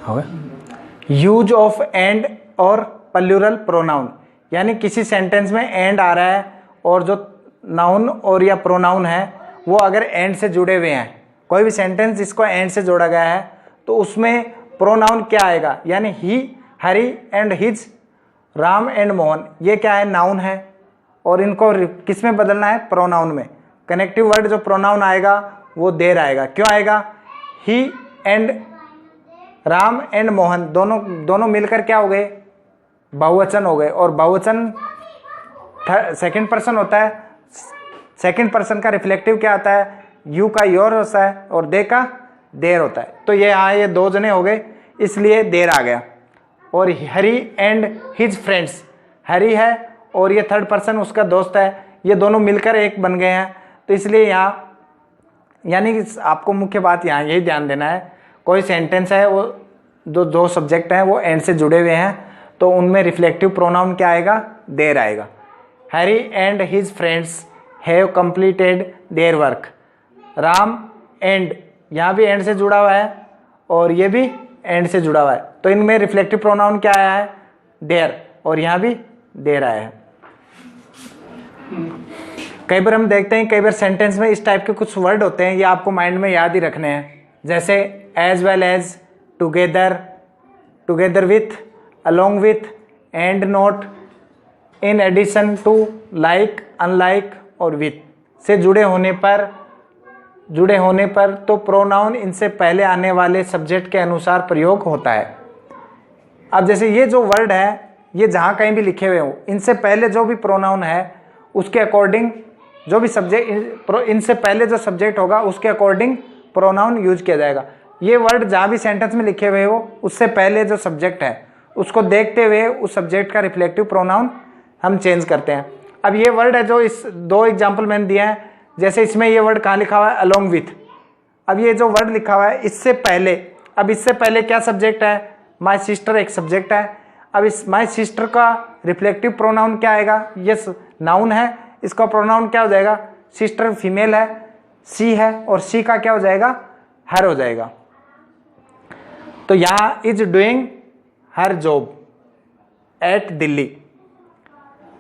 हो गया। Use of and और प्लूरल प्रोनाउन, यानी किसी सेंटेंस में एंड आ रहा है और जो नाउन और या प्रोनाउन है वो अगर एंड से जुड़े हुए हैं, कोई भी सेंटेंस जिसको एंड से जोड़ा गया है तो उसमें प्रोनाउन क्या आएगा, यानी he, Hari and his, Ram and Mohan, ये क्या है, नाउन है और इनको किस में बदलना है, प्रोनाउन में। कनेक्टिव वर्ड जो प्रोनाउन आएगा वो देर आएगा। क्यों आएगा, ही एंड राम एंड मोहन दोनों मिलकर क्या हो गए, बहुवचन हो गए। और बहुवचन सेकंड पर्सन होता है, सेकंड पर्सन का रिफ्लेक्टिव क्या आता है, यू का योर होता है और दे का देर होता है। तो ये यहाँ ये दो जने हो गए इसलिए देर आ गया। और हरी एंड हिज फ्रेंड्स, हरी है और ये थर्ड पर्सन उसका दोस्त है, ये दोनों मिलकर एक बन गए हैं, तो इसलिए यहाँ यानी कि आपको मुख्य बात यहाँ यही ध्यान देना है, कोई सेंटेंस है वो जो दो सब्जेक्ट हैं वो एंड से जुड़े हुए हैं तो उनमें रिफ्लेक्टिव प्रोनाउन क्या आएगा, देर आएगा। Harry and his friends have completed their work, Ram and, यहाँ भी एंड से जुड़ा हुआ है और ये भी एंड से जुड़ा हुआ है, तो इनमें रिफ्लेक्टिव प्रोनाउन क्या आया है, देयर, और यहाँ भी देर आया है। कई बार हम देखते हैं, कई बार सेंटेंस में इस टाइप के कुछ वर्ड होते हैं, ये आपको माइंड में याद ही रखने हैं, जैसे as well as, together, together with, along with, and not, in addition to, like, unlike और विथ से जुड़े होने पर तो प्रोनाउन इनसे पहले आने वाले सब्जेक्ट के अनुसार प्रयोग होता है। अब जैसे ये जो वर्ड है ये जहाँ कहीं भी लिखे हुए हो, इनसे पहले जो भी प्रोनाउन है उसके अकॉर्डिंग जो भी सब्जेक्ट, इनसे पहले जो सब्जेक्ट होगा उसके अकॉर्डिंग प्रोनाउन यूज किया जाएगा। ये वर्ड जहाँ भी सेंटेंस में लिखे हुए हो उससे पहले जो सब्जेक्ट है उसको देखते हुए उस सब्जेक्ट का रिफ्लेक्टिव प्रोनाउन हम चेंज करते हैं। अब ये वर्ड है जो इस दो एग्जाम्पल मैंने दिए हैं, जैसे इसमें ये वर्ड कहाँ लिखा हुआ है, अलोंग विथ। अब ये जो वर्ड लिखा हुआ है इससे पहले, अब इससे पहले क्या सब्जेक्ट है, माई सिस्टर एक सब्जेक्ट है। अब इस माई सिस्टर का रिफ्लेक्टिव प्रोनाउन क्या आएगा, यस नाउन है, इसका प्रोनाउन क्या हो जाएगा, सिस्टर फीमेल है, सी है, और सी का क्या हो जाएगा, हर हो जाएगा। तो यहाँ is doing her job eight Delhi.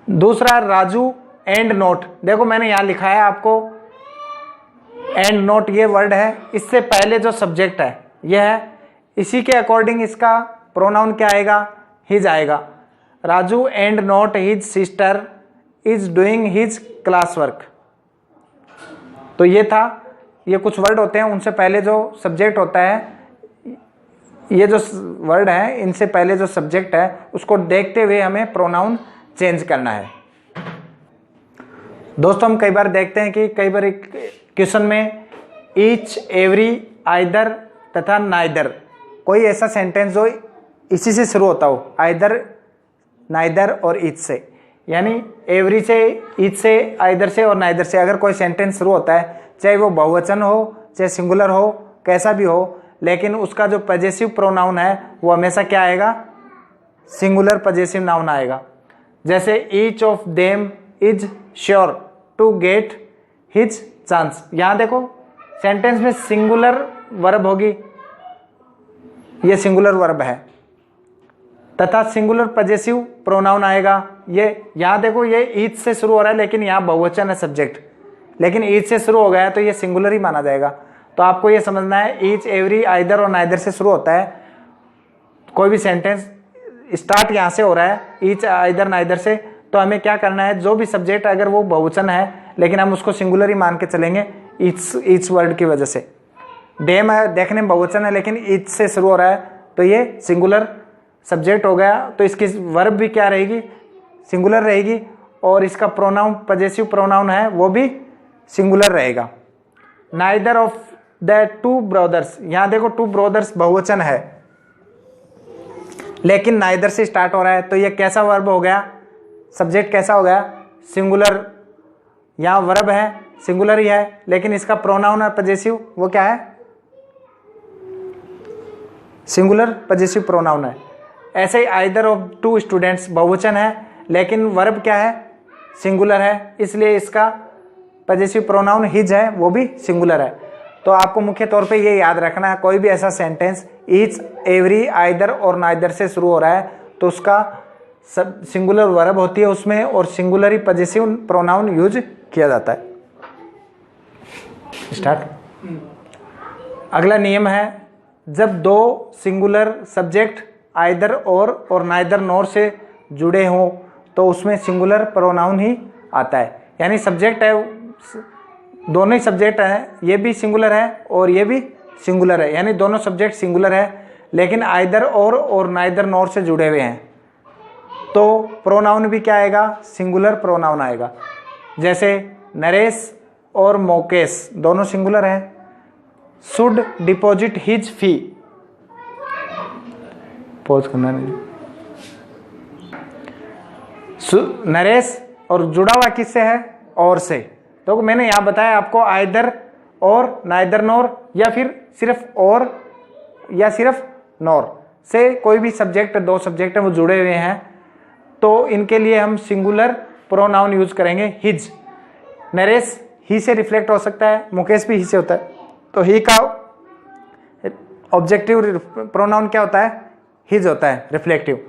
दूसरा राजू एंड नोट, देखो मैंने यहाँ लिखा है आपको एंड नोट, ये वर्ड है, इससे पहले जो सब्जेक्ट है ये है, इसी के अकॉर्डिंग इसका प्रोनाउन क्या आएगा, हिज आएगा। Raju and not his sister is doing his class work. तो ये था, ये कुछ वर्ड होते हैं उनसे पहले जो सब्जेक्ट होता है, ये जो वर्ड है इनसे पहले जो सब्जेक्ट है उसको देखते हुए हमें प्रोनाउन चेंज करना है। दोस्तों हम कई बार देखते हैं कि कई बार एक क्वेश्चन में ईच, एवरी, आइदर तथा नाइदर, कोई ऐसा सेंटेंस जो इसी से शुरू होता हो, आइदर, नाइदर और ईच से, यानी एवरी से, ईच से, आइदर से और नाइदर से अगर कोई सेंटेंस शुरू होता है, चाहे वो बहुवचन हो चाहे सिंगुलर हो, कैसा भी हो, लेकिन उसका जो पजेसिव प्रोनाउन है वो हमेशा क्या आएगा, सिंगुलर पजेसिव नाउन आएगा। जैसे each of them is sure to get his chance, यहां देखो सेंटेंस में सिंगुलर वर्ब होगी, ये सिंगुलर वर्ब है, तथा सिंगुलर पजेसिव प्रोनाउन आएगा। ये यहां देखो ये ईच से शुरू हो रहा है लेकिन यहाँ बहुवचन है सब्जेक्ट, लेकिन ईच से शुरू हो गया है तो ये सिंगुलर ही माना जाएगा। तो आपको ये समझना है ईच, एवरी, आइदर और नाइदर से शुरू होता है कोई भी सेंटेंस, स्टार्ट यहाँ से हो रहा है ईच, आइदर, नाइदर से, तो हमें क्या करना है, जो भी सब्जेक्ट अगर वो बहुवचन है लेकिन हम उसको सिंगुलर ही मान के चलेंगे ईच वर्ड की वजह से। डेम है, देखने में बहुवचन है लेकिन ईच से शुरू हो रहा है तो ये सिंगुलर सब्जेक्ट हो गया, तो इसकी वर्ब भी क्या रहेगी, सिंगुलर रहेगी, और इसका प्रोनाउन पजेसिव प्रोनाउन है वो भी सिंगुलर रहेगा। Neither of the two brothers, यहाँ देखो टू ब्रदर्स बहुवचन है लेकिन नाइदर से स्टार्ट हो रहा है तो ये कैसा वर्ब हो गया, सब्जेक्ट कैसा हो गया, सिंगुलर। यहाँ वर्ब है सिंगुलर ही है लेकिन इसका प्रोनाउन है पजेसिव, वो क्या है, सिंगुलर पजेसिव प्रोनाउन है। ऐसे ही आइदर ऑफ टू स्टूडेंट्स बहुवचन है लेकिन वर्ब क्या है, सिंगुलर है, इसलिए इसका पजेसिव प्रोनाउन हिज है वो भी सिंगुलर है। तो आपको मुख्य तौर पे ये याद रखना है, कोई भी ऐसा सेंटेंस ईच, एवरी, आइदर और नाइदर से शुरू हो रहा है तो उसका सब सिंगुलर वर्ब होती है उसमें और सिंगुलर पजेसिव प्रोनाउन यूज किया जाता है। स्टार्ट। अगला नियम है, जब दो सिंगुलर सब्जेक्ट आइदर और नाइदर नॉर से जुड़े हों तो उसमें सिंगुलर प्रोनाउन ही आता है। यानी सब्जेक्ट है, दोनों ही सब्जेक्ट हैं, ये भी सिंगुलर है और ये भी सिंगुलर है, यानी दोनों सब्जेक्ट सिंगुलर है लेकिन आइदर और नाइदर नॉर से जुड़े हुए हैं तो प्रोनाउन भी क्या आएगा, सिंगुलर प्रोनाउन आएगा। जैसे नरेश और मोकेश दोनों सिंगुलर हैं। Should deposit his fee, pause करना नहीं। नरेश और जुड़ा हुआ किससे है, और से। तो मैंने यहां बताया आपको आइदर और नाइदर नॉर या फिर सिर्फ और या सिर्फ नॉर से कोई भी सब्जेक्ट, दो सब्जेक्ट हैं वो जुड़े हुए हैं तो इनके लिए हम सिंगुलर प्रोनाउन यूज करेंगे हिज। नरेश ही से रिफ्लेक्ट हो सकता है, मुकेश भी ही से होता है, तो ही का ऑब्जेक्टिव प्रोनाउन क्या होता है, हिज होता है, रिफ्लेक्टिव।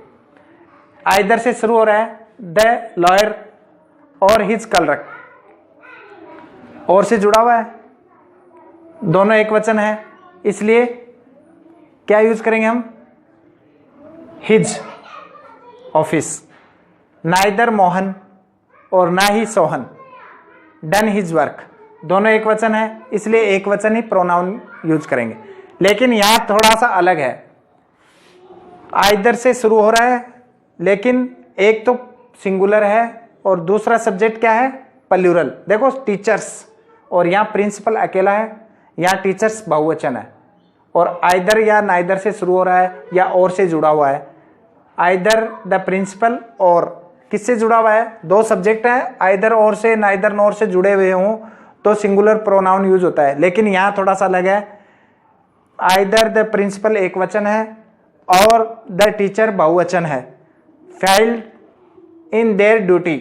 आइदर से शुरू हो रहा है, द लॉयर और हिज क्लर्क, और से जुड़ा हुआ है, दोनों एक वचन है, इसलिए क्या यूज करेंगे हम, हिज ऑफिस। नाइदर मोहन और ना ही सोहन, डन हिज वर्क, दोनों एक वचन है इसलिए एक वचन ही प्रोनाउन यूज करेंगे। लेकिन यहां थोड़ा सा अलग है, आइदर से शुरू हो रहा है लेकिन एक तो सिंगुलर है और दूसरा सब्जेक्ट क्या है, प्लूरल। देखो टीचर्स, और यहाँ प्रिंसिपल अकेला है, यहाँ टीचर्स बहुवचन है, और आइदर या नाइदर से शुरू हो रहा है या और से जुड़ा हुआ है। आइदर द प्रिंसिपल, और किससे जुड़ा हुआ है, दो सब्जेक्ट हैं, आइदर और से नाइदर नॉर से जुड़े हुए हों तो सिंगुलर प्रोनाउन यूज होता है। लेकिन यहाँ थोड़ा सा अलग है, आइदर द प्रिंसिपल एक वचन है और द टीचर बहुवचन है। फेल्ड इन देयर ड्यूटी,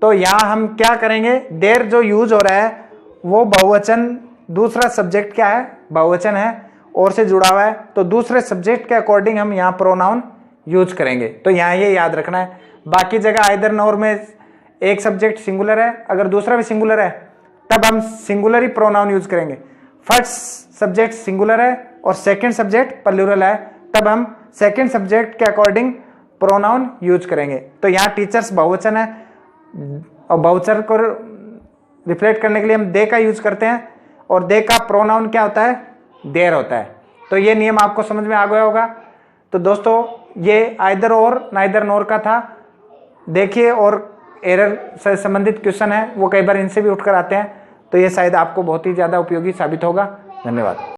तो यहाँ हम क्या करेंगे, देयर जो यूज हो रहा है वो बहुवचन, दूसरा सब्जेक्ट क्या है, बहुवचन है और से जुड़ा हुआ है, तो दूसरे सब्जेक्ट के अकॉर्डिंग हम यहाँ प्रोनाउन यूज करेंगे। तो यहाँ ये याद रखना है। बाकी जगह आइदर नॉर में एक सब्जेक्ट सिंगुलर है, अगर दूसरा भी सिंगुलर है तब हम सिंगुलर ही प्रोनाउन यूज करेंगे। फर्स्ट सब्जेक्ट सिंगुलर है और सेकंड सब्जेक्ट प्लूरल है, तब हम सेकंड सब्जेक्ट के अकॉर्डिंग प्रोनाउन यूज करेंगे। तो यहाँ टीचर्स बहुवचन है और बहुवचन को रिफ्लेक्ट करने के लिए हम दे का यूज करते हैं, और दे का प्रोनाउन क्या होता है, देयर होता है। तो ये नियम आपको समझ में आ गया होगा। तो दोस्तों ये आइदर और नाइदर नॉर का था, देखिए, और एरर से संबंधित क्वेश्चन है वो कई बार इनसे भी उठकर आते हैं, तो ये शायद आपको बहुत ही ज़्यादा उपयोगी साबित होगा। धन्यवाद।